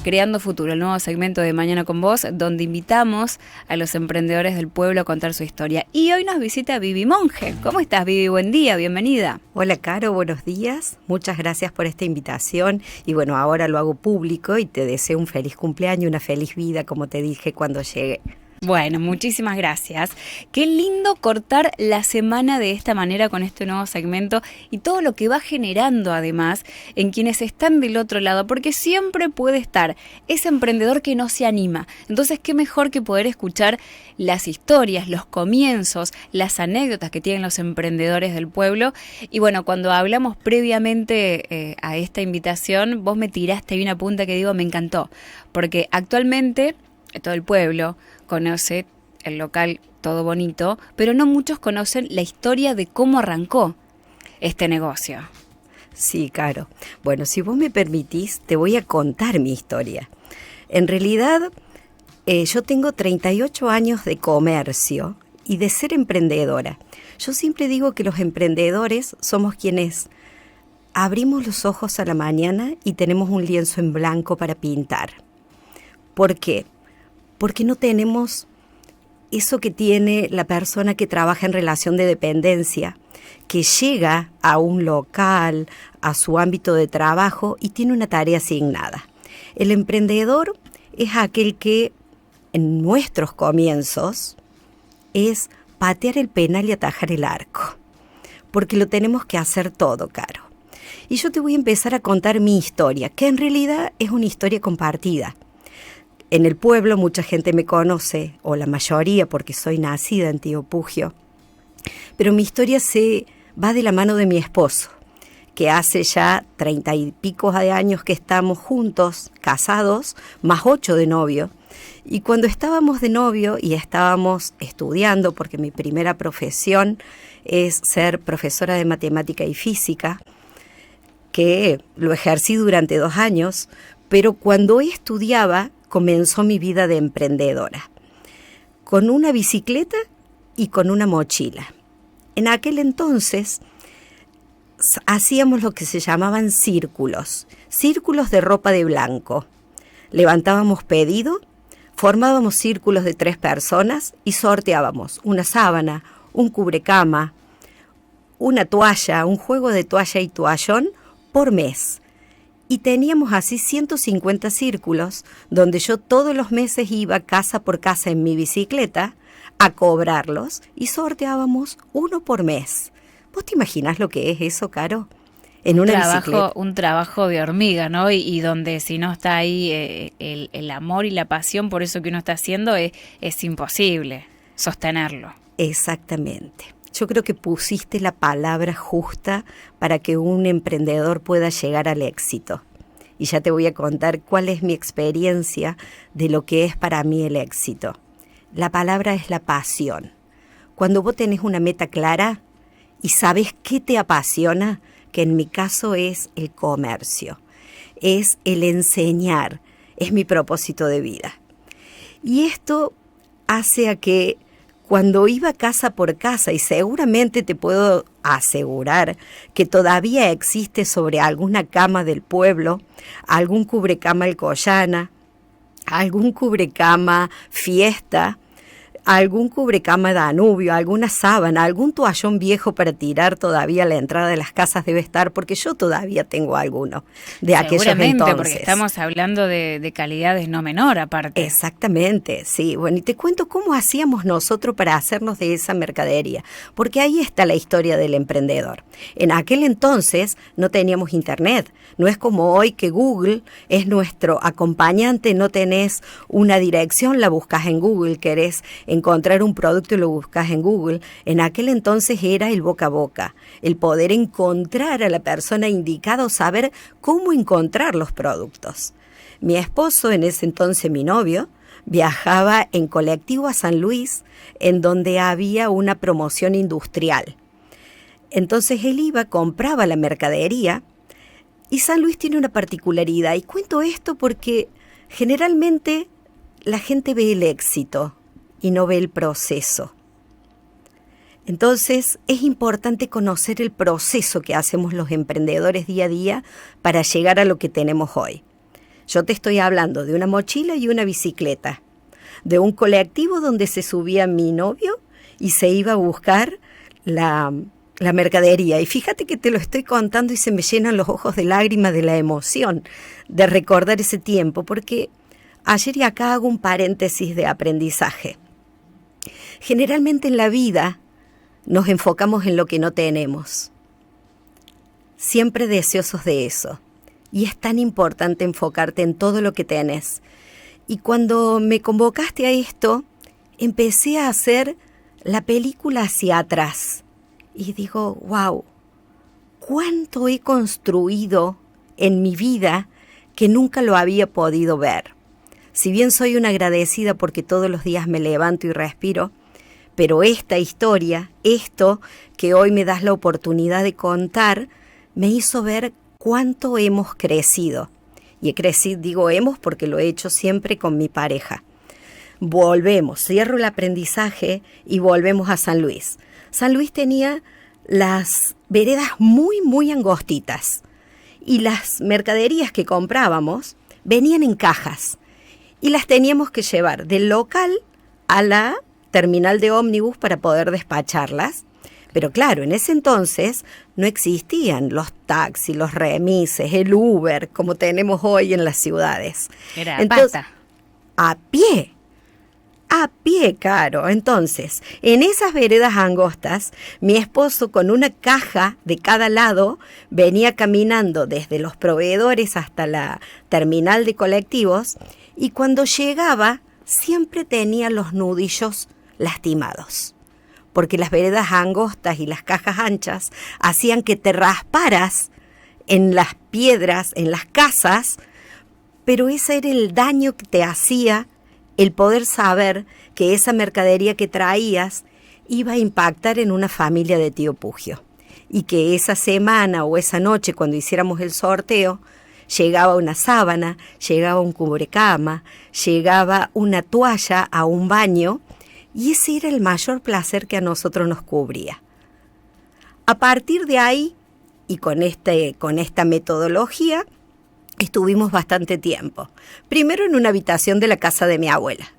Creando Futuro, el nuevo segmento de Mañana con Vos, donde invitamos a los emprendedores del pueblo a contar su historia. Y hoy nos visita Vivi Monge. ¿Cómo estás, Vivi? Buen día, bienvenida. Hola, Caro, buenos días. Muchas gracias por esta invitación. Y bueno, ahora lo hago público y te deseo un feliz cumpleaños, una feliz vida, como te dije cuando llegue. Bueno, muchísimas gracias. Qué lindo cortar la semana de esta manera con este nuevo segmento y todo lo que va generando además en quienes están del otro lado, porque siempre puede estar ese emprendedor que no se anima. Entonces, qué mejor que poder escuchar las historias, los comienzos, las anécdotas que tienen los emprendedores del pueblo. Y bueno, cuando hablamos previamente a esta invitación, vos me tiraste ahí una punta que digo, me encantó, porque actualmente todo el pueblo conoce el local Todo Bonito, pero no muchos conocen la historia de cómo arrancó este negocio. Sí, Caro. Bueno, si vos me permitís, te voy a contar mi historia. En realidad, yo tengo 38 años de comercio y de ser emprendedora. Yo siempre digo que los emprendedores somos quienes abrimos los ojos a la mañana y tenemos un lienzo en blanco para pintar. ¿Por qué? Porque no tenemos eso que tiene la persona que trabaja en relación de dependencia, que llega a un local, a su ámbito de trabajo y tiene una tarea asignada. El emprendedor es aquel que en nuestros comienzos es patear el penal y atajar el arco, porque lo tenemos que hacer todo, Caro. Y yo te voy a empezar a contar mi historia, que en realidad es una historia compartida. En el pueblo mucha gente me conoce, o la mayoría, porque soy nacida en Tío Pugio. Pero mi historia se va de la mano de mi esposo, que hace ya 30 y pico de años que estamos juntos, casados, más 8 de novio. Y cuando estábamos de novio y estábamos estudiando, porque mi primera profesión es ser profesora de matemática y física, que lo ejercí durante 2 años, pero cuando estudiaba, comenzó mi vida de emprendedora, con una bicicleta y con una mochila. En aquel entonces hacíamos lo que se llamaban círculos de ropa de blanco. Levantábamos pedido, formábamos círculos de 3 personas y sorteábamos una sábana, un cubrecama, una toalla, un juego de toalla y toallón por mes. Y teníamos así 150 círculos donde yo todos los meses iba casa por casa en mi bicicleta a cobrarlos y sorteábamos uno por mes. ¿Vos te imaginás lo que es eso, Caro? En una bicicleta. Un trabajo de hormiga, ¿no? Y donde si no está ahí el amor y la pasión por eso que uno está haciendo, es imposible sostenerlo. Exactamente. Yo creo que pusiste la palabra justa para que un emprendedor pueda llegar al éxito. Y ya te voy a contar cuál es mi experiencia de lo que es para mí el éxito. La palabra es la pasión. Cuando vos tenés una meta clara y sabes qué te apasiona, que en mi caso es el comercio, es el enseñar, es mi propósito de vida. Y esto hace a que cuando iba casa por casa, y seguramente te puedo asegurar que todavía existe sobre alguna cama del pueblo, algún cubrecama Alcoyana, algún cubrecama Fiesta, algún cubrecama Danubio, alguna sábana, algún toallón viejo para tirar todavía a la entrada de las casas debe estar, porque yo todavía tengo alguno de aquellos entonces. Seguramente, porque estamos hablando de calidades no menor aparte. Exactamente, sí. Bueno, y te cuento cómo hacíamos nosotros para hacernos de esa mercadería, porque ahí está la historia del emprendedor. En aquel entonces no teníamos internet, no es como hoy que Google es nuestro acompañante, no tenés una dirección, la buscas en Google, querés encontrar un producto y lo buscas en Google. En aquel entonces era el boca a boca, el poder encontrar a la persona indicada o saber cómo encontrar los productos. Mi esposo, en ese entonces mi novio, viajaba en colectivo a San Luis, en donde había una promoción industrial. Entonces él iba, compraba la mercadería, y San Luis tiene una particularidad, y cuento esto porque generalmente la gente ve el éxito y no ve el proceso. Entonces es importante conocer el proceso que hacemos los emprendedores día a día para llegar a lo que tenemos hoy. Yo te estoy hablando de una mochila y una bicicleta, de un colectivo donde se subía mi novio y se iba a buscar la mercadería. Y fíjate que te lo estoy contando y se me llenan los ojos de lágrimas de la emoción de recordar ese tiempo, porque ayer y acá hago un paréntesis de aprendizaje. Generalmente en la vida nos enfocamos en lo que no tenemos, siempre deseosos de eso. Y es tan importante enfocarte en todo lo que tenés. Y cuando me convocaste a esto, empecé a hacer la película hacia atrás. Y digo, wow, cuánto he construido en mi vida que nunca lo había podido ver. Si bien soy una agradecida porque todos los días me levanto y respiro, pero esta historia, esto que hoy me das la oportunidad de contar, me hizo ver cuánto hemos crecido. Y he crecido, digo hemos porque lo he hecho siempre con mi pareja. Volvemos, cierro el aprendizaje y volvemos a San Luis. San Luis tenía las veredas muy, muy angostitas. Y las mercaderías que comprábamos venían en cajas. Y las teníamos que llevar del local a la terminal de ómnibus para poder despacharlas. Pero claro, en ese entonces no existían los taxis, los remises, el Uber, como tenemos hoy en las ciudades. Era entonces, pata. A pie, Caro. Entonces, en esas veredas angostas, mi esposo con una caja de cada lado venía caminando desde los proveedores hasta la terminal de colectivos y cuando llegaba siempre tenía los nudillos lastimados. Porque las veredas angostas y las cajas anchas hacían que te rasparas en las piedras, en las casas, pero ese era el daño que te hacía el poder saber que esa mercadería que traías iba a impactar en una familia de Tío Pugio. Y que esa semana o esa noche, cuando hiciéramos el sorteo, llegaba una sábana, llegaba un cubrecama, llegaba una toalla a un baño, y ese era el mayor placer que a nosotros nos cubría. A partir de ahí, y con esta metodología, estuvimos bastante tiempo. Primero en una habitación de la casa de mi abuela.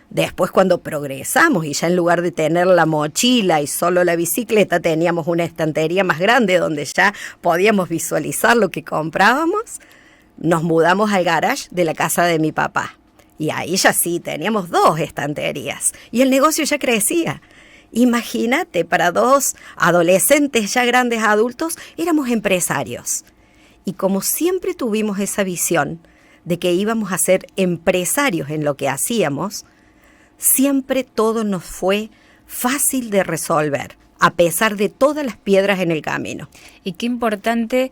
Después, cuando progresamos y ya en lugar de tener la mochila y solo la bicicleta, teníamos una estantería más grande donde ya podíamos visualizar lo que comprábamos, nos mudamos al garage de la casa de mi papá. Y ahí ya sí, teníamos 2 estanterías y el negocio ya crecía. Imagínate, para 2 adolescentes ya grandes adultos, éramos empresarios. Y como siempre tuvimos esa visión de que íbamos a ser empresarios en lo que hacíamos, siempre todo nos fue fácil de resolver, a pesar de todas las piedras en el camino. Y qué importante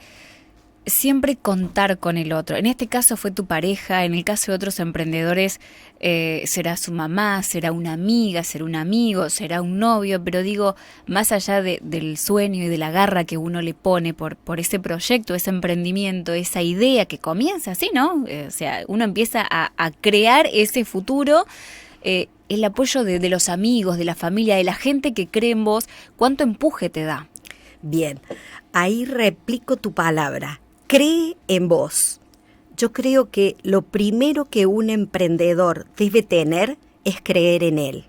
siempre contar con el otro. En este caso fue tu pareja, en el caso de otros emprendedores será su mamá, será una amiga, será un amigo, será un novio, pero digo, más allá del sueño y de la garra que uno le pone por ese proyecto, ese emprendimiento, esa idea que comienza así, ¿no? O sea, uno empieza a crear ese futuro, el apoyo de los amigos, de la familia, de la gente que cree en vos, ¿cuánto empuje te da? Bien, ahí replico tu palabra. Cree en vos. Yo creo que lo primero que un emprendedor debe tener es creer en él.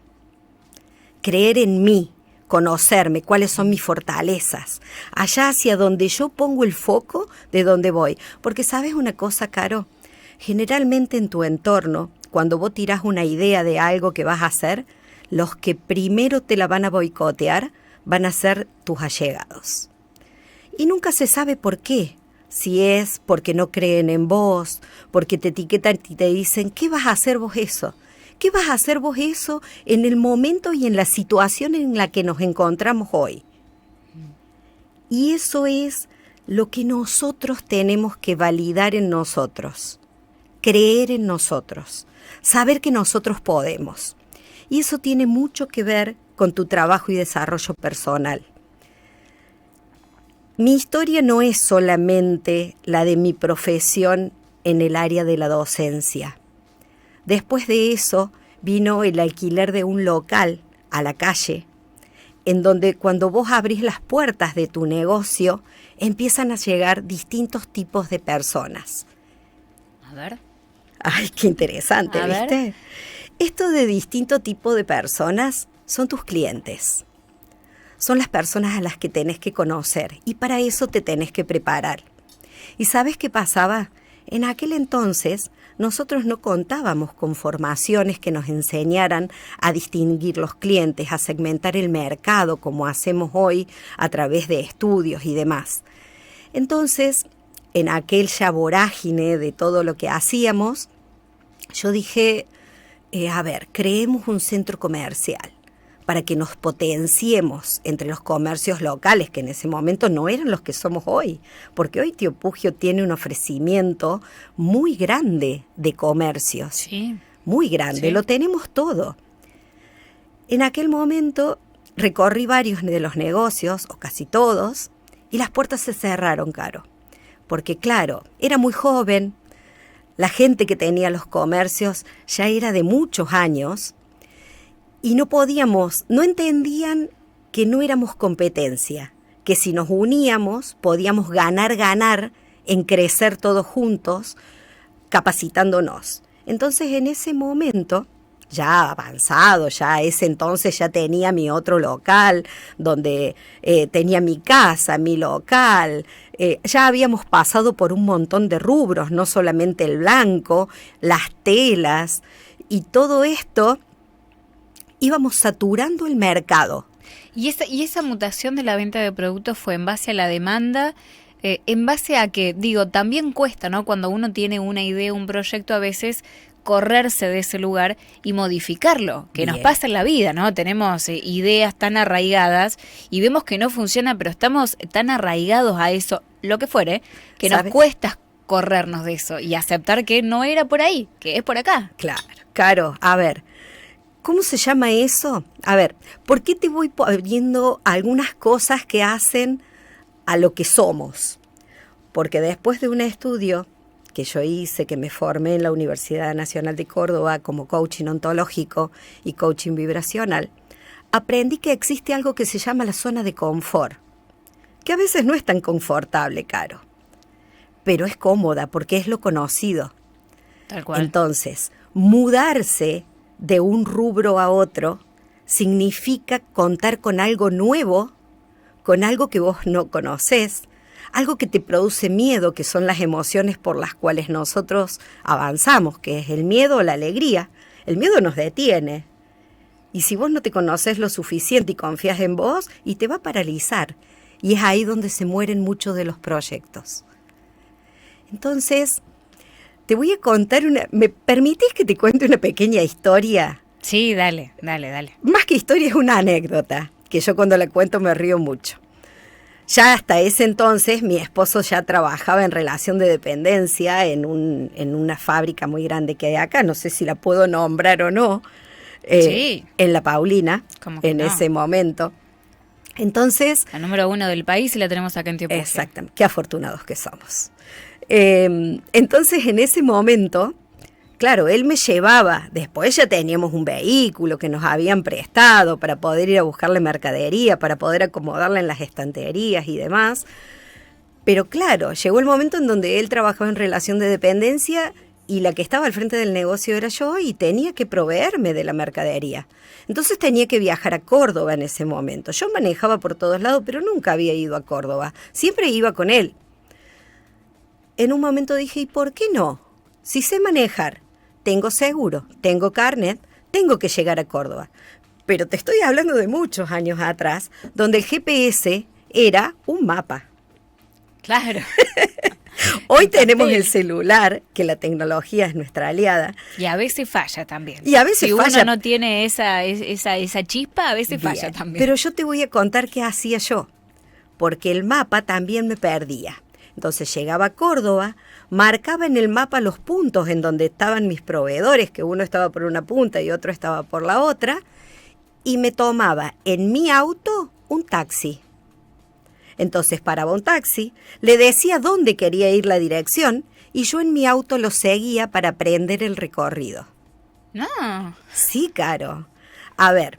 Creer en mí, conocerme, cuáles son mis fortalezas. Allá hacia donde yo pongo el foco, de dónde voy. Porque ¿sabes una cosa, Caro? Generalmente en tu entorno, cuando vos tirás una idea de algo que vas a hacer, los que primero te la van a boicotear van a ser tus allegados. Y nunca se sabe por qué. Si es porque no creen en vos, porque te etiquetan y te dicen, ¿qué vas a hacer vos eso? ¿Qué vas a hacer vos eso en el momento y en la situación en la que nos encontramos hoy? Y eso es lo que nosotros tenemos que validar en nosotros, creer en nosotros, saber que nosotros podemos. Y eso tiene mucho que ver con tu trabajo y desarrollo personal. Mi historia no es solamente la de mi profesión en el área de la docencia. Después de eso vino el alquiler de un local a la calle, en donde cuando vos abrís las puertas de tu negocio, empiezan a llegar distintos tipos de personas. A ver. Ay, qué interesante, A ver. ¿viste? Esto de distinto tipo de personas son tus clientes. Son las personas a las que tenés que conocer y para eso te tenés que preparar. ¿Y sabes qué pasaba? En aquel entonces nosotros no contábamos con formaciones que nos enseñaran a distinguir los clientes, a segmentar el mercado como hacemos hoy a través de estudios y demás. Entonces, en aquel ya vorágine de todo lo que hacíamos, yo dije, a ver, creemos un centro comercial para que nos potenciemos entre los comercios locales, que en ese momento no eran los que somos hoy, porque hoy Tío Pugio tiene un ofrecimiento muy grande de comercios, Sí. muy grande, Sí. lo tenemos todo. En aquel momento recorrí varios de los negocios, o casi todos, y las puertas se cerraron, Caro, porque claro, era muy joven, la gente que tenía los comercios ya era de muchos años, y no entendían que no éramos competencia, que si nos uníamos podíamos ganar en crecer todos juntos, capacitándonos. Entonces en ese momento, ya avanzado, ya ese entonces ya tenía mi otro local, donde tenía mi casa, mi local, ya habíamos pasado por un montón de rubros, no solamente el blanco, las telas, y todo esto íbamos saturando el mercado. ¿Y esa mutación de la venta de productos fue en base a la demanda? En base a que, digo, también cuesta, ¿no? Cuando uno tiene una idea, un proyecto, a veces correrse de ese lugar y modificarlo, que nos Bien. pasa en la vida, ¿no? Tenemos ideas tan arraigadas y vemos que no funciona, pero estamos tan arraigados a eso, lo que fuere, que nos ¿Sabes? cuesta corrernos de eso y aceptar que no era por ahí, que es por acá. Claro, Caro, a ver, ¿cómo se llama eso? A ver, ¿por qué te voy poniendo algunas cosas que hacen a lo que somos? Porque después de un estudio que yo hice, que me formé en la Universidad Nacional de Córdoba como coaching ontológico y coaching vibracional, aprendí que existe algo que se llama la zona de confort, que a veces no es tan confortable, Caro, pero es cómoda porque es lo conocido. Tal cual. Entonces, mudarse de un rubro a otro significa contar con algo nuevo, con algo que vos no conocés, algo que te produce miedo, que son las emociones por las cuales nosotros avanzamos, que es el miedo o la alegría. El miedo nos detiene. Y si vos no te conocés lo suficiente y confías en vos, y te va a paralizar. Y es ahí donde se mueren muchos de los proyectos. Entonces, te voy a contar ¿me permitís que te cuente una pequeña historia? Sí, dale. Más que historia es una anécdota, que yo cuando la cuento me río mucho. Ya hasta ese entonces mi esposo ya trabajaba en relación de dependencia en una fábrica muy grande que hay acá, no sé si la puedo nombrar o no, Sí. en La Paulina, ¿Cómo que en no? ese momento. Entonces, La número 1 del país y la tenemos acá en Tío Pugio. exactamente, qué afortunados que somos. Entonces, en ese momento, claro, él me llevaba, después ya teníamos un vehículo que nos habían prestado para poder ir a buscarle mercadería, para poder acomodarla en las estanterías y demás. Pero claro, llegó el momento en donde él trabajaba en relación de dependencia y la que estaba al frente del negocio era yo y tenía que proveerme de la mercadería. Entonces tenía que viajar a Córdoba en ese momento. Yo manejaba por todos lados, pero nunca había ido a Córdoba. Siempre iba con él. En un momento dije, ¿y por qué no? Si sé manejar, tengo seguro, tengo carnet, tengo que llegar a Córdoba. Pero te estoy hablando de muchos años atrás, donde el GPS era un mapa. Claro. Hoy tenemos el celular, que la tecnología es nuestra aliada. Y a veces falla también. Y a veces si falla. uno no tiene esa chispa, a veces falla Bien, también. pero yo te voy a contar qué hacía yo, porque el mapa también me perdía. Entonces llegaba a Córdoba, marcaba en el mapa los puntos en donde estaban mis proveedores, que uno estaba por una punta y otro estaba por la otra, y me tomaba en mi auto un taxi. Entonces paraba un taxi, le decía dónde quería ir la dirección y yo en mi auto lo seguía para aprender el recorrido. No. Sí, Caro. A ver,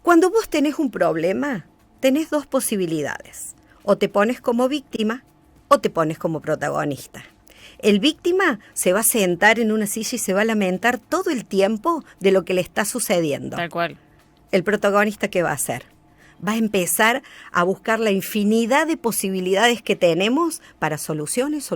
cuando vos tenés un problema, tenés dos posibilidades. O te pones como víctima o te pones como protagonista. El víctima se va a sentar en una silla y se va a lamentar todo el tiempo de lo que le está sucediendo. Tal cual. El protagonista, ¿qué va a hacer? Va a empezar a buscar la infinidad de posibilidades que tenemos para soluciones.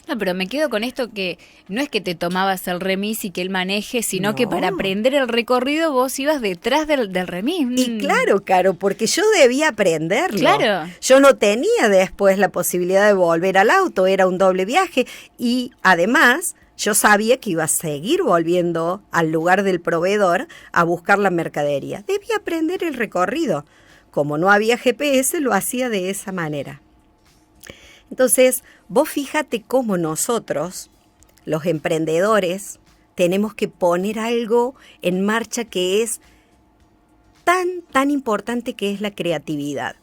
No, pero me quedo con esto que no es que te tomabas el remis y que él maneje, sino No. que para aprender el recorrido vos ibas detrás del remis. Y claro, Caro, porque yo debía aprenderlo. Claro. Yo no tenía después la posibilidad de volver al auto, era un doble viaje. Y además, yo sabía que iba a seguir volviendo al lugar del proveedor a buscar la mercadería. Debía aprender el recorrido. Como no había GPS, lo hacía de esa manera. Entonces, vos fíjate cómo nosotros, los emprendedores, tenemos que poner algo en marcha que es tan importante, que es la creatividad.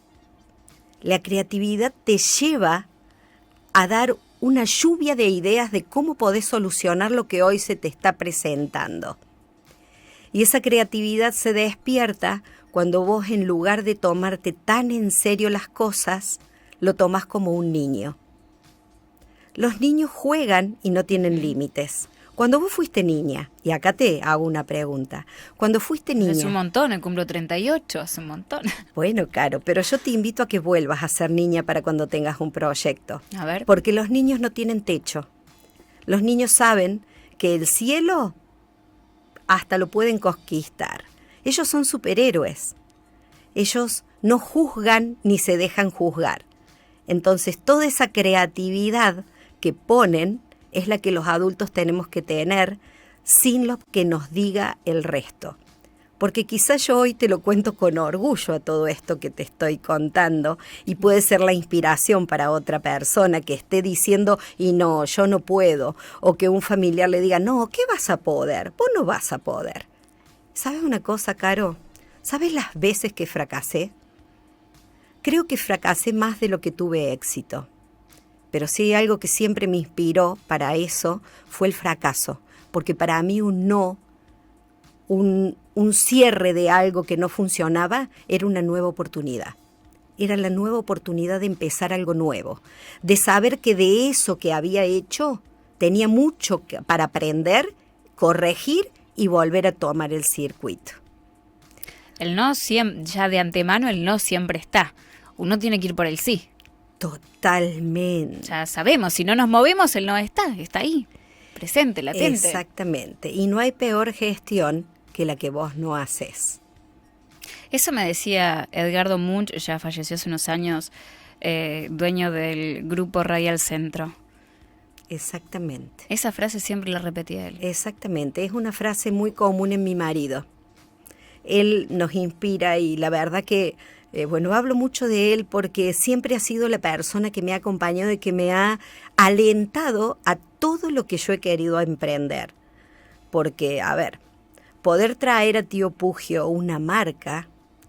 La creatividad te lleva a dar una lluvia de ideas de cómo podés solucionar lo que hoy se te está presentando. Y esa creatividad se despierta cuando vos, en lugar de tomarte tan en serio las cosas, lo tomás como un niño. Los niños juegan y no tienen límites. Cuando vos fuiste niña, y acá te hago una pregunta, cuando fuiste niña... Es un montón, cumplo 38, es un montón. Bueno, Caro, pero yo te invito a que vuelvas a ser niña para cuando tengas un proyecto. A ver. Porque los niños no tienen techo. Los niños saben que el cielo hasta lo pueden conquistar. Ellos son superhéroes. Ellos no juzgan ni se dejan juzgar. Entonces, toda esa creatividad que ponen es la que los adultos tenemos que tener, sin lo que nos diga el resto. Porque quizás yo hoy te lo cuento con orgullo a todo esto que te estoy contando, y puede ser la inspiración para otra persona que esté diciendo, y no, yo no puedo, o que un familiar le diga, no, ¿qué vas a poder? Vos no vas a poder. ¿Sabes una cosa, Caro? ¿Sabes las veces que fracasé? Creo que fracasé más de lo que tuve éxito. Pero sí, hay algo que siempre me inspiró para eso, fue el fracaso. Porque para mí un no, un cierre de algo que no funcionaba, era una nueva oportunidad. Era la nueva oportunidad de empezar algo nuevo. De saber que de eso que había hecho, tenía mucho para aprender, corregir y volver a tomar el circuito. El no siempre, ya de antemano, el no siempre está. Uno tiene que ir por el sí. Totalmente. Ya sabemos, si no nos movemos, el no está ahí, presente, latente. Exactamente. Y no hay peor gestión que la que vos no haces. Eso me decía Edgardo Munch, ya falleció hace unos años, dueño del grupo Radial Centro. Exactamente. Esa frase siempre la repetía él. Exactamente. Es una frase muy común en mi marido. Él nos inspira y la verdad que, hablo mucho de él porque siempre ha sido la persona que me ha acompañado y que me ha alentado a todo lo que yo he querido emprender. Porque, poder traer a Tío Pugio una marca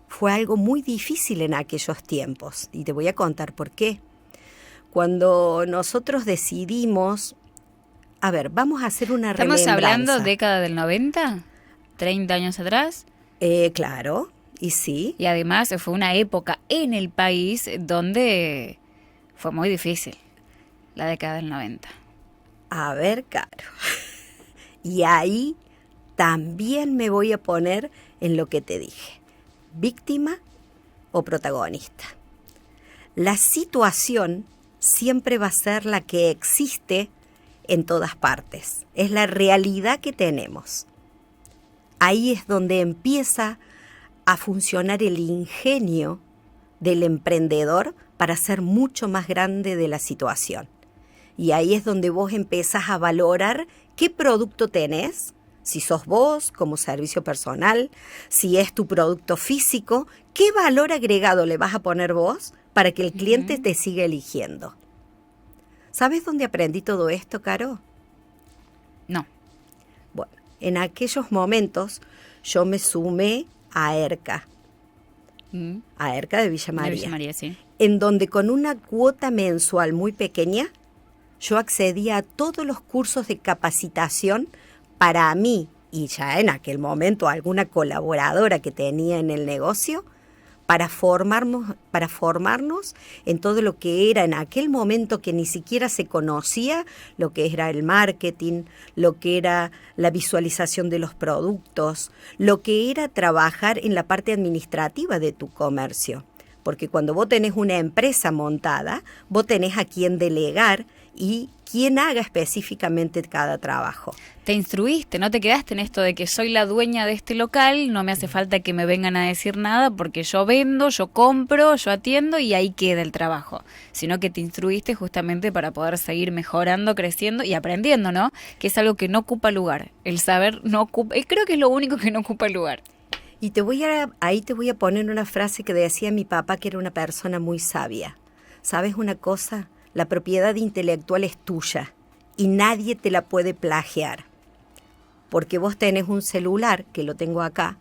fue algo muy difícil en aquellos tiempos. Y te voy a contar por qué. Cuando nosotros decidimos, vamos a hacer una remembranza. ¿Estamos hablando década del 90? ¿30 años atrás? Claro, y sí. Y además fue una época en el país donde fue muy difícil, la década del 90. Caro. Y ahí también me voy a poner en lo que te dije. ¿Víctima o protagonista? La situación siempre va a ser la que existe en todas partes. Es la realidad que tenemos. Ahí es donde empieza a funcionar el ingenio del emprendedor para ser mucho más grande de la situación. Y ahí es donde vos empezás a valorar qué producto tenés, si sos vos como servicio personal, si es tu producto físico, qué valor agregado le vas a poner vos para que el cliente te siga eligiendo. ¿Sabes dónde aprendí todo esto, Caro? No. Bueno, en aquellos momentos yo me sumé a ERCA, a ERCA de Villa María. De Villa María, sí. En donde con una cuota mensual muy pequeña, yo accedía a todos los cursos de capacitación para mí, y ya en aquel momento alguna colaboradora que tenía en el negocio, para formarnos en todo lo que era en aquel momento que ni siquiera se conocía, lo que era el marketing, lo que era la visualización de los productos, lo que era trabajar en la parte administrativa de tu comercio. Porque cuando vos tenés una empresa montada, vos tenés a quién delegar y quién haga específicamente cada trabajo. Te instruiste, no te quedaste en esto de que soy la dueña de este local, no me hace falta que me vengan a decir nada porque yo vendo, yo compro, yo atiendo y ahí queda el trabajo. Sino que te instruiste justamente para poder seguir mejorando, creciendo y aprendiendo, ¿no? Que es algo que no ocupa lugar. El saber no ocupa, creo que es lo único que no ocupa lugar. Y ahí te voy a poner una frase que decía mi papá, que era una persona muy sabia. ¿Sabes una cosa? La propiedad intelectual es tuya y nadie te la puede plagiar. Porque vos tenés un celular, que lo tengo acá,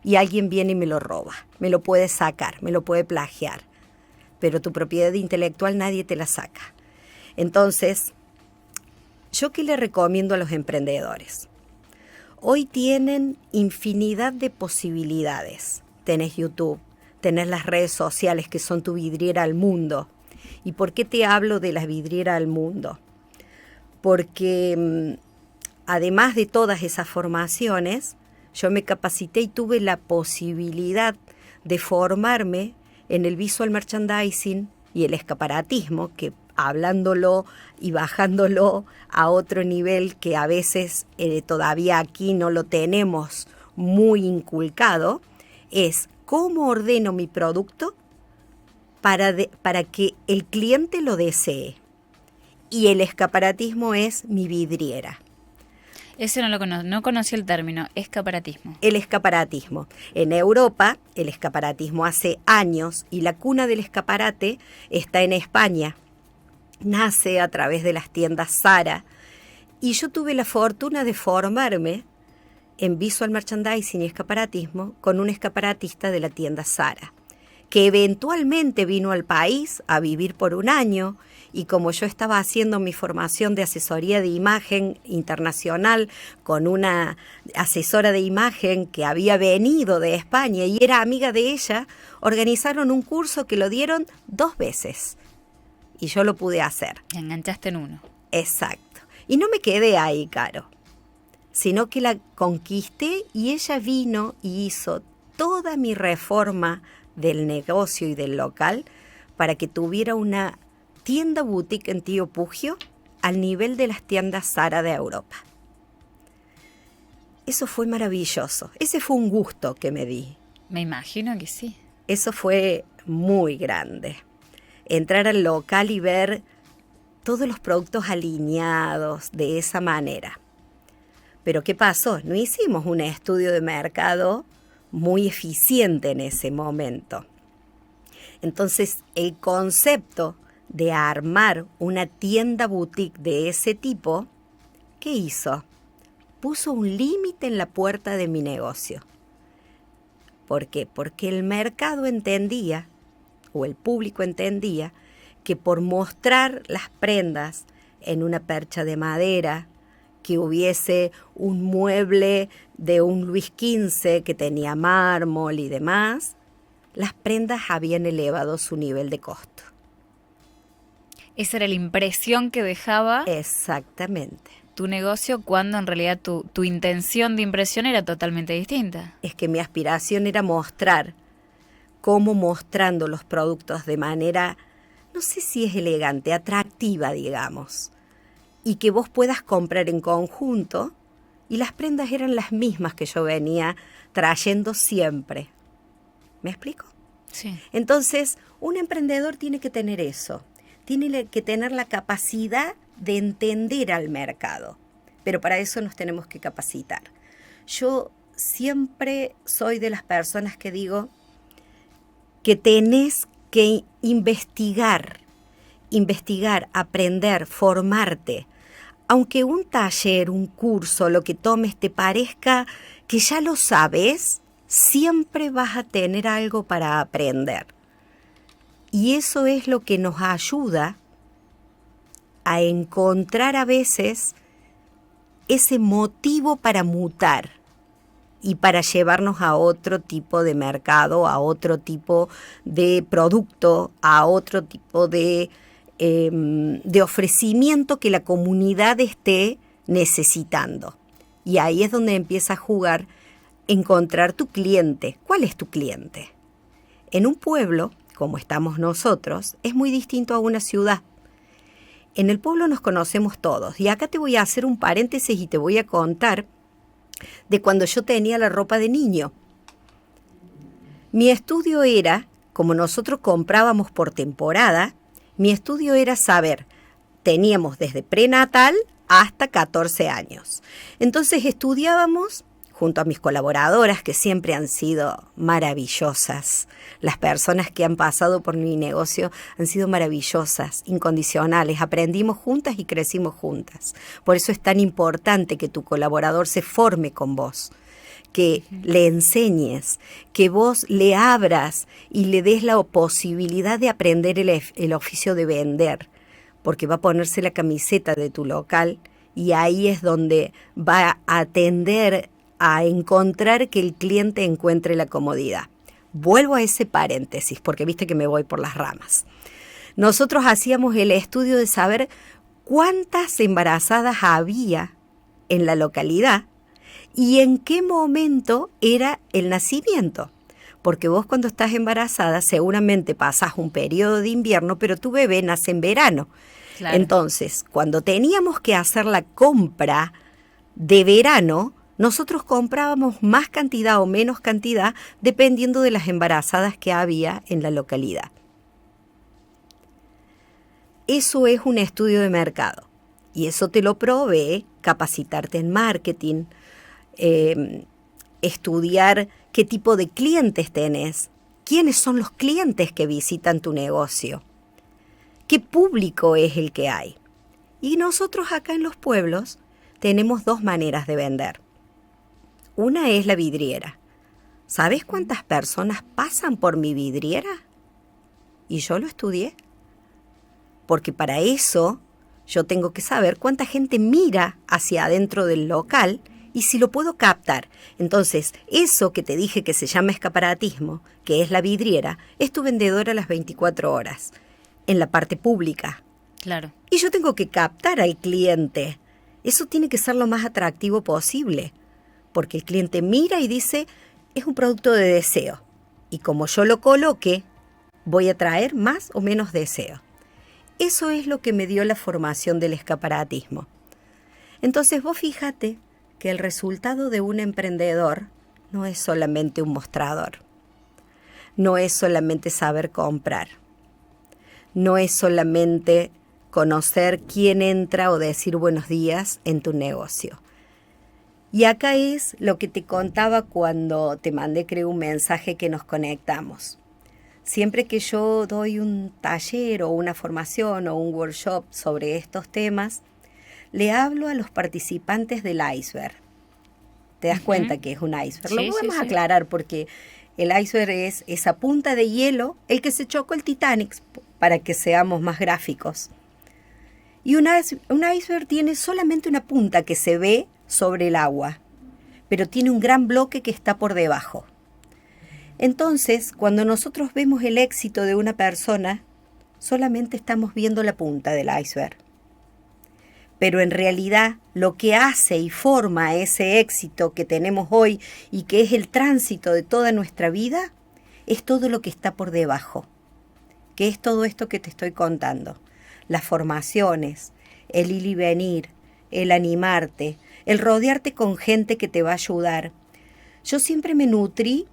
y alguien viene y me lo roba. Me lo puede sacar, me lo puede plagiar. Pero tu propiedad intelectual nadie te la saca. Entonces, ¿yo qué le recomiendo a los emprendedores? Hoy tienen infinidad de posibilidades. Tenés YouTube, tenés las redes sociales que son tu vidriera al mundo. ¿Y por qué te hablo de la vidriera al mundo? Porque además de todas esas formaciones, yo me capacité y tuve la posibilidad de formarme en el visual merchandising y el escaparatismo, que hablándolo y bajándolo a otro nivel que a veces todavía aquí no lo tenemos muy inculcado, es cómo ordeno mi producto para que el cliente lo desee. Y el escaparatismo es mi vidriera. Ese no lo conozco, no conocí el término, escaparatismo. El escaparatismo. En Europa, el escaparatismo hace años y la cuna del escaparate está en España. Nace a través de las tiendas Zara. Y yo tuve la fortuna de formarme en visual merchandising y escaparatismo con un escaparatista de la tienda Zara, que eventualmente vino al país a vivir por un año, y como yo estaba haciendo mi formación de asesoría de imagen internacional con una asesora de imagen que había venido de España y era amiga de ella, organizaron un curso que lo dieron 2 veces. Y yo lo pude hacer. Te enganchaste en uno. Exacto. Y no me quedé ahí, Caro, sino que la conquisté y ella vino y hizo toda mi reforma del negocio y del local para que tuviera una tienda boutique en Tío Pugio al nivel de las tiendas Zara de Europa. Eso fue maravilloso. Ese fue un gusto que me di. Me imagino que sí. Eso fue muy grande. Entrar al local y ver todos los productos alineados de esa manera. Pero ¿qué pasó? No hicimos un estudio de mercado muy eficiente en ese momento. Entonces, el concepto de armar una tienda boutique de ese tipo, ¿qué hizo? Puso un límite en la puerta de mi negocio. ¿Por qué? Porque el mercado entendía, o el público entendía, que por mostrar las prendas en una percha de madera, que hubiese un mueble de un Luis XV que tenía mármol y demás, las prendas habían elevado su nivel de costo. Esa era la impresión que dejaba Exactamente. tu negocio cuando en realidad tu intención de impresión era totalmente distinta. Es que mi aspiración era mostrar cómo mostrando los productos de manera, no sé si es elegante, atractiva, digamos, y que vos puedas comprar en conjunto, y las prendas eran las mismas que yo venía trayendo siempre. ¿Me explico? Sí. Entonces, un emprendedor tiene que tener eso, tiene que tener la capacidad de entender al mercado, pero para eso nos tenemos que capacitar. Yo siempre soy de las personas que digo que tenés que investigar, aprender, formarte. Aunque un taller, un curso, lo que tomes te parezca que ya lo sabes, siempre vas a tener algo para aprender. Y eso es lo que nos ayuda a encontrar a veces ese motivo para mutar. y para llevarnos a otro tipo de mercado, a otro tipo de producto, a otro tipo de ofrecimiento que la comunidad esté necesitando. Y ahí es donde empieza a jugar encontrar tu cliente. ¿Cuál es tu cliente? En un pueblo, como estamos nosotros, es muy distinto a una ciudad. En el pueblo nos conocemos todos. Y acá te voy a hacer un paréntesis y te voy a contar de cuando yo tenía la ropa de niño. Mi estudio era, como nosotros comprábamos por temporada, mi estudio era saber, teníamos desde prenatal hasta 14 años. Entonces estudiábamos junto a mis colaboradoras, que siempre han sido maravillosas. Las personas que han pasado por mi negocio han sido maravillosas, incondicionales. Aprendimos juntas y crecimos juntas. Por eso es tan importante que tu colaborador se forme con vos, que le enseñes, que vos le abras y le des la posibilidad de aprender el oficio de vender, porque va a ponerse la camiseta de tu local y ahí es donde va a atender a encontrar que el cliente encuentre la comodidad. Vuelvo a ese paréntesis, porque viste que me voy por las ramas. Nosotros hacíamos el estudio de saber cuántas embarazadas había en la localidad y en qué momento era el nacimiento. Porque vos cuando estás embarazada seguramente pasás un periodo de invierno, pero tu bebé nace en verano. Claro. Entonces, cuando teníamos que hacer la compra de verano, nosotros comprábamos más cantidad o menos cantidad dependiendo de las embarazadas que había en la localidad. Eso es un estudio de mercado y eso te lo provee capacitarte en marketing, estudiar qué tipo de clientes tenés, quiénes son los clientes que visitan tu negocio, qué público es el que hay. Y nosotros acá en los pueblos tenemos dos maneras de vender. Una es la vidriera. ¿Sabes cuántas personas pasan por mi vidriera? Y yo lo estudié. Porque para eso yo tengo que saber cuánta gente mira hacia adentro del local y si lo puedo captar. Entonces, eso que te dije que se llama escaparatismo, que es la vidriera, es tu vendedora a las 24 horas, en la parte pública. Claro. Y yo tengo que captar al cliente. Eso tiene que ser lo más atractivo posible. Porque el cliente mira y dice, es un producto de deseo. Y como yo lo coloque, voy a traer más o menos deseo. Eso es lo que me dio la formación del escaparatismo. Entonces vos fíjate que el resultado de un emprendedor no es solamente un mostrador. No es solamente saber comprar. No es solamente conocer quién entra o decir buenos días en tu negocio. Y acá es lo que te contaba cuando te mandé, creo, un mensaje que nos conectamos. Siempre que yo doy un taller o una formación o un workshop sobre estos temas, le hablo a los participantes del iceberg. ¿Te das cuenta que es un iceberg? Sí, lo podemos aclarar porque el iceberg es esa punta de hielo, el que se chocó el Titanic, para que seamos más gráficos. Y un iceberg tiene solamente una punta que se ve sobre el agua, pero tiene un gran bloque que está por debajo. Entonces, cuando nosotros vemos el éxito de una persona, solamente estamos viendo la punta del iceberg. Pero en realidad, lo que hace y forma ese éxito que tenemos hoy y que es el tránsito de toda nuestra vida, es todo lo que está por debajo, que es todo esto que te estoy contando. Las formaciones, el ir y venir, el animarte, el rodearte con gente que te va a ayudar. Yo siempre me nutrí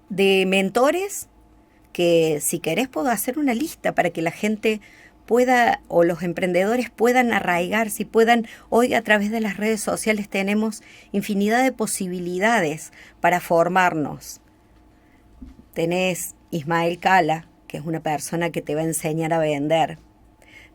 de mentores que, si querés, puedo hacer una lista para que la gente pueda, o los emprendedores puedan arraigarse y puedan, hoy a través de las redes sociales tenemos infinidad de posibilidades para formarnos. Tenés Ismael Cala, que es una persona que te va a enseñar a vender.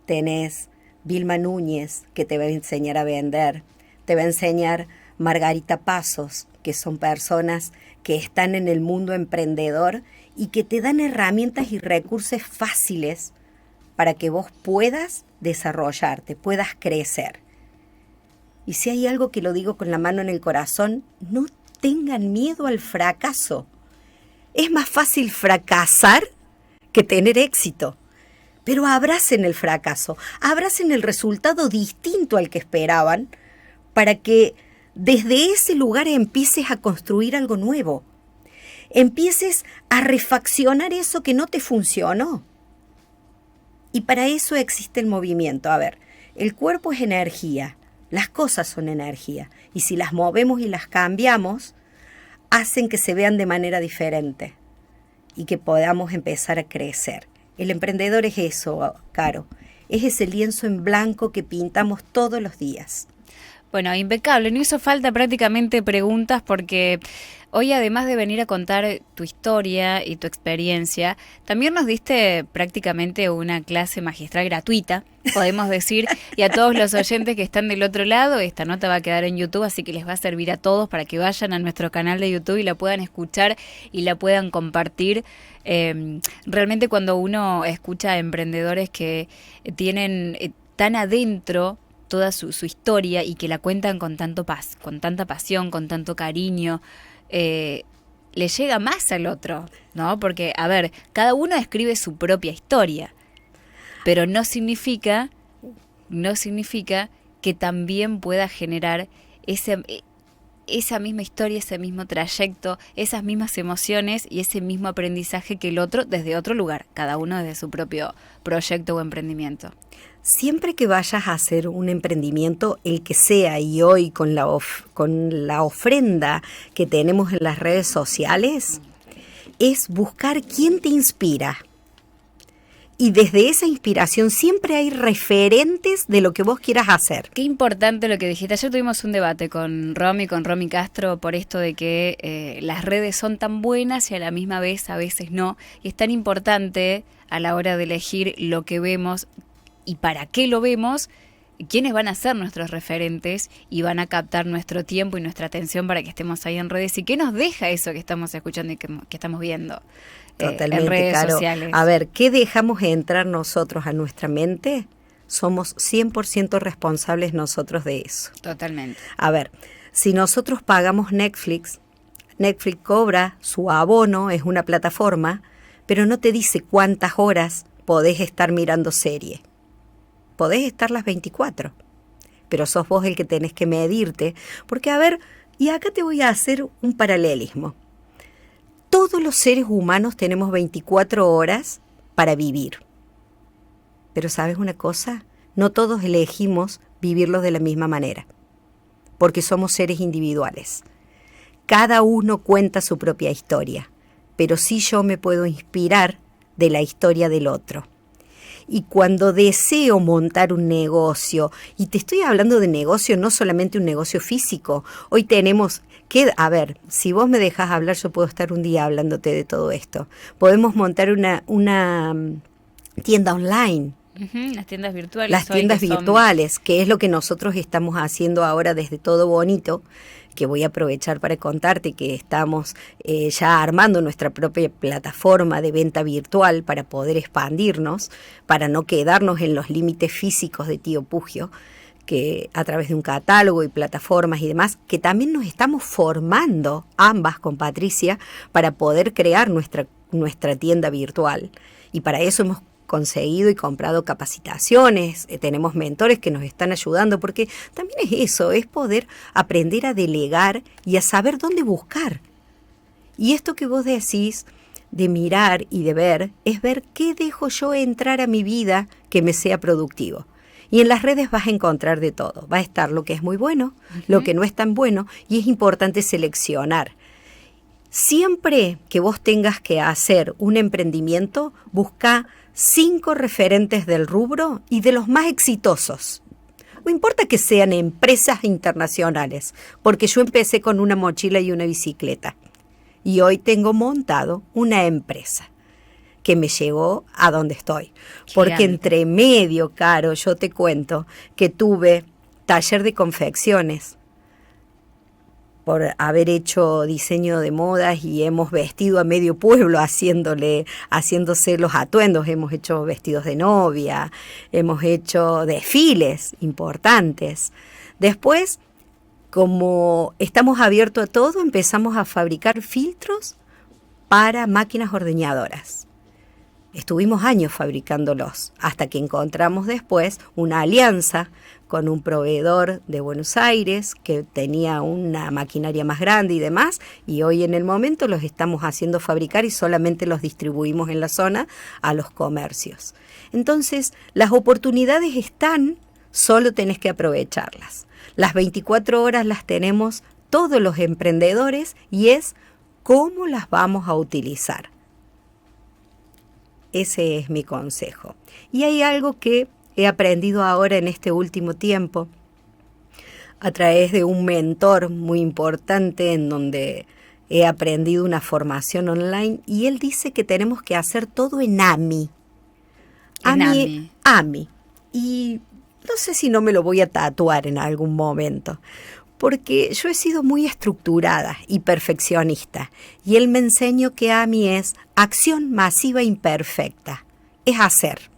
Tenés Vilma Núñez, que te va a enseñar a vender. Te va a enseñar Margarita Pasos, que son personas que están en el mundo emprendedor y que te dan herramientas y recursos fáciles para que vos puedas desarrollarte, puedas crecer. Y si hay algo que lo digo con la mano en el corazón, no tengan miedo al fracaso. Es más fácil fracasar que tener éxito. Pero abracen el fracaso, abracen el resultado distinto al que esperaban, para que desde ese lugar empieces a construir algo nuevo. Empieces a refaccionar eso que no te funcionó. Y para eso existe el movimiento. A ver, el cuerpo es energía, las cosas son energía. Y si las movemos y las cambiamos, hacen que se vean de manera diferente y que podamos empezar a crecer. El emprendedor es eso, Caro. Es ese lienzo en blanco que pintamos todos los días. Bueno, impecable. No hizo falta prácticamente preguntas porque hoy, además de venir a contar tu historia y tu experiencia, también nos diste prácticamente una clase magistral gratuita, podemos decir, y a todos los oyentes que están del otro lado, esta nota va a quedar en YouTube, así que les va a servir a todos para que vayan a nuestro canal de YouTube y la puedan escuchar y la puedan compartir. Realmente cuando uno escucha a emprendedores que tienen tan adentro toda su historia y que la cuentan con con tanta pasión, con tanto cariño, le llega más al otro, ¿no? Porque, a ver, cada uno escribe su propia historia, pero no significa que también pueda generar esa misma historia, ese mismo trayecto, esas mismas emociones y ese mismo aprendizaje que el otro desde otro lugar, cada uno desde su propio proyecto o emprendimiento. Siempre que vayas a hacer un emprendimiento, el que sea, y hoy con la ofrenda que tenemos en las redes sociales, es buscar quién te inspira. Y desde esa inspiración siempre hay referentes de lo que vos quieras hacer. Qué importante lo que dijiste. Ayer tuvimos un debate con Romy Castro, por esto de que las redes son tan buenas y a la misma vez a veces no. Y es tan importante a la hora de elegir lo que vemos y para qué lo vemos, quiénes van a ser nuestros referentes y van a captar nuestro tiempo y nuestra atención para que estemos ahí en redes. ¿Y qué nos deja eso que estamos escuchando y que estamos viendo? Totalmente, en redes Caro. sociales. A ver, ¿qué dejamos entrar nosotros a nuestra mente? Somos 100% responsables nosotros de eso. Totalmente. A ver, si nosotros pagamos Netflix cobra su abono, es una plataforma, pero no te dice cuántas horas podés estar mirando serie. Podés estar las 24, pero sos vos el que tenés que medirte, porque a ver, y acá te voy a hacer un paralelismo. Todos los seres humanos tenemos 24 horas para vivir. Pero ¿sabes una cosa? No todos elegimos vivirlos de la misma manera, porque somos seres individuales. Cada uno cuenta su propia historia, pero sí yo me puedo inspirar de la historia del otro. Y cuando deseo montar un negocio, y te estoy hablando de negocio, no solamente un negocio físico, hoy tenemos que, a ver, si vos me dejás hablar, yo puedo estar un día hablándote de todo esto. Podemos montar una tienda online. Las tiendas virtuales. Las tiendas virtuales, que es lo que nosotros estamos haciendo ahora desde Todo Bonito, que voy a aprovechar para contarte que estamos ya armando nuestra propia plataforma de venta virtual para poder expandirnos, para no quedarnos en los límites físicos de Tío Pugio, que a través de un catálogo y plataformas y demás, que también nos estamos formando ambas con Patricia para poder crear nuestra tienda virtual. Y para eso hemos conseguido y comprado capacitaciones, tenemos mentores que nos están ayudando, porque también es eso, es poder aprender a delegar y a saber dónde buscar. Y esto que vos decís de mirar y de ver, es ver qué dejo yo entrar a mi vida que me sea productivo. Y en las redes vas a encontrar de todo, va a estar lo que es muy bueno, lo que no es tan bueno, y es importante seleccionar. Siempre que vos tengas que hacer un emprendimiento, busca 5 referentes del rubro y de los más exitosos. No importa que sean empresas internacionales, porque yo empecé con una mochila y una bicicleta. Y hoy tengo montado una empresa que me llevó a donde estoy. Porque entre medio, Caro, yo te cuento que tuve taller de confecciones por haber hecho diseño de modas y hemos vestido a medio pueblo haciéndose los atuendos. Hemos hecho vestidos de novia, hemos hecho desfiles importantes. Después, como estamos abiertos a todo, empezamos a fabricar filtros para máquinas ordeñadoras. Estuvimos años fabricándolos, hasta que encontramos después una alianza con un proveedor de Buenos Aires que tenía una maquinaria más grande y demás, y hoy en el momento los estamos haciendo fabricar y solamente los distribuimos en la zona a los comercios. Entonces, las oportunidades están, solo tenés que aprovecharlas. Las 24 horas las tenemos todos los emprendedores y es cómo las vamos a utilizar. Ese es mi consejo. Y hay algo que he aprendido ahora en este último tiempo a través de un mentor muy importante en donde he aprendido una formación online y él dice que tenemos que hacer todo en AMI. AMI. Y no sé si no me lo voy a tatuar en algún momento, porque yo he sido muy estructurada y perfeccionista, y él me enseñó que AMI es acción masiva imperfecta, es hacer.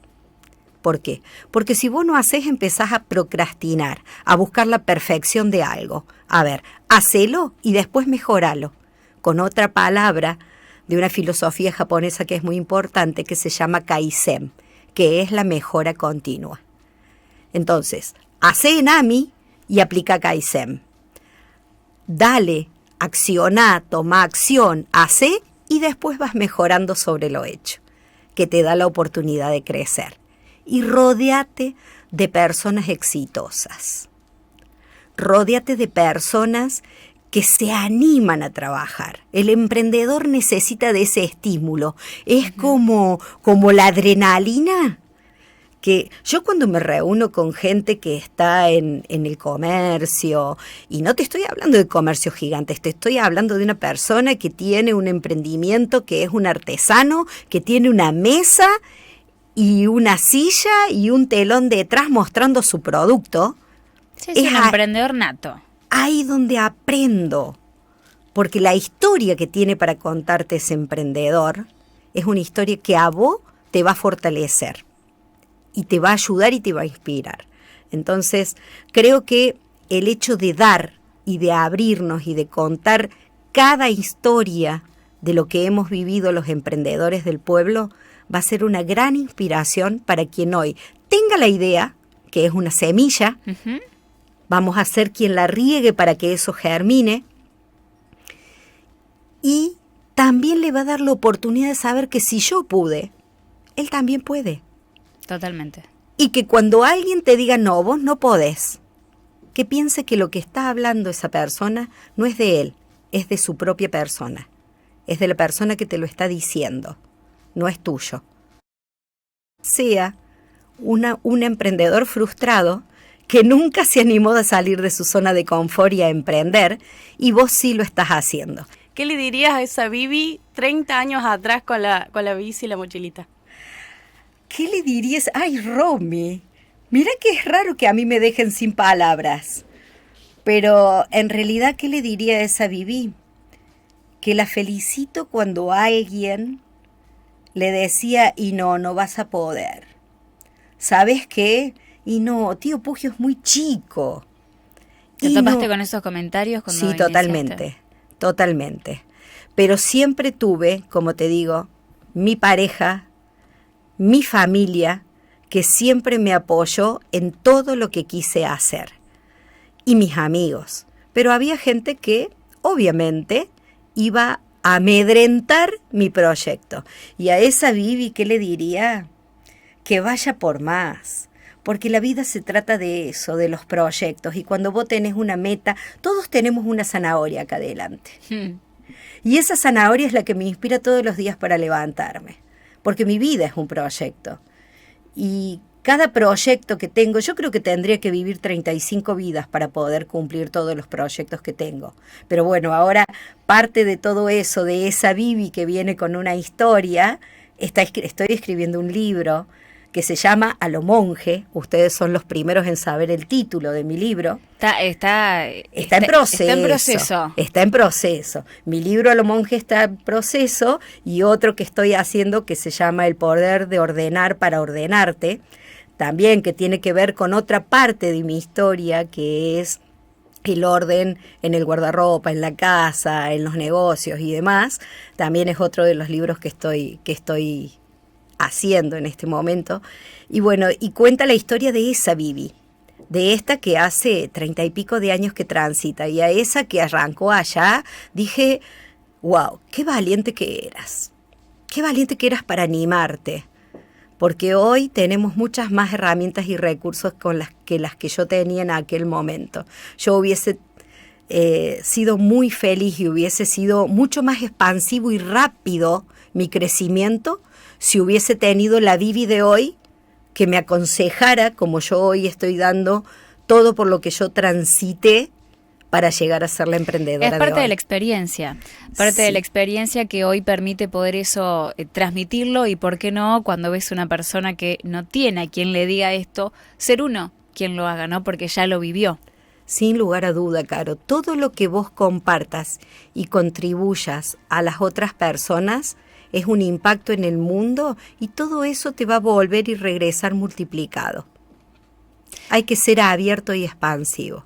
¿Por qué? Porque si vos no haces, empezás a procrastinar, a buscar la perfección de algo. A ver, hacelo y después mejoralo. Con otra palabra de una filosofía japonesa que es muy importante, que se llama Kaizen, que es la mejora continua. Entonces, hacé en AMI y aplica Kaizen. Dale, acciona, toma acción, hacé y después vas mejorando sobre lo hecho, que te da la oportunidad de crecer. Y rodéate de personas exitosas. Rodéate de personas que se animan a trabajar. El emprendedor necesita de ese estímulo. Es como la adrenalina. Que yo cuando me reúno con gente que está en el comercio, y no te estoy hablando de comercios gigantes, te estoy hablando de una persona que tiene un emprendimiento, que es un artesano, que tiene una mesa y una silla y un telón detrás mostrando su producto. Sí, es un emprendedor nato. Ahí donde aprendo, porque la historia que tiene para contarte ese emprendedor es una historia que a vos te va a fortalecer. Y te va a ayudar y te va a inspirar. Entonces, creo que el hecho de dar y de abrirnos y de contar cada historia de lo que hemos vivido los emprendedores del pueblo va a ser una gran inspiración para quien hoy tenga la idea, que es una semilla. Uh-huh. Vamos a ser quien la riegue para que eso germine. Y también le va a dar la oportunidad de saber que si yo pude, él también puede. Totalmente. Y que cuando alguien te diga no, vos no podés, que piense que lo que está hablando esa persona no es de él, es de su propia persona. Es de la persona que te lo está diciendo, no es tuyo. Sea un emprendedor frustrado que nunca se animó a salir de su zona de confort y a emprender, y vos sí lo estás haciendo. ¿Qué le dirías a esa Vivi 30 años atrás con la bici y la mochilita? ¿Qué le dirías? Ay, Romy, mira que es raro que a mí me dejen sin palabras. Pero en realidad, ¿qué le diría a esa Vivi? Que la felicito cuando alguien le decía, y no vas a poder. ¿Sabes qué? Y no, tío Pugio es muy chico. ¿Te topaste con esos comentarios cuando Sí, totalmente. Pero siempre tuve, como te digo, mi pareja, mi familia, que siempre me apoyó en todo lo que quise hacer. Y mis amigos. Pero había gente que, obviamente, iba a amedrentar mi proyecto. Y a esa Vivi, ¿qué le diría? Que vaya por más. Porque la vida se trata de eso, de los proyectos. Y cuando vos tenés una meta, todos tenemos una zanahoria acá adelante. Y esa zanahoria es la que me inspira todos los días para levantarme. Porque mi vida es un proyecto. Y cada proyecto que tengo, yo creo que tendría que vivir 35 vidas para poder cumplir todos los proyectos que tengo. Pero bueno, ahora parte de todo eso, de esa Vivi que viene con una historia, estoy escribiendo un libro que se llama A lo monje. Ustedes son los primeros en saber el título de mi libro. Está en proceso. Está en proceso. Mi libro A lo monje está en proceso, y otro que estoy haciendo que se llama El poder de ordenar para ordenarte. también que tiene que ver con otra parte de mi historia, que es el orden en el guardarropa, en la casa, en los negocios y demás. También es otro de los libros que estoy haciendo en este momento. Y bueno, y cuenta la historia de esa Vivi, de esta que hace 30 y pico de años que transita, y a esa que arrancó allá, dije, wow, qué valiente que eras para animarte, porque hoy tenemos muchas más herramientas y recursos con las que yo tenía en aquel momento. Yo hubiese sido muy feliz y hubiese sido mucho más expansivo y rápido mi crecimiento si hubiese tenido la Vivi de hoy que me aconsejara, como yo hoy estoy dando, todo por lo que yo transité para llegar a ser la emprendedora. Es parte de de hoy. la experiencia, parte Sí. de la experiencia que hoy permite poder eso, transmitirlo, y por qué no, cuando ves una persona que no tiene a quien le diga esto, ser uno quien lo haga, ¿no? Porque ya lo vivió. Sin lugar a duda, Caro, todo lo que vos compartas y contribuyas a las otras personas es un impacto en el mundo, y todo eso te va a volver y regresar multiplicado. Hay que ser abierto y expansivo.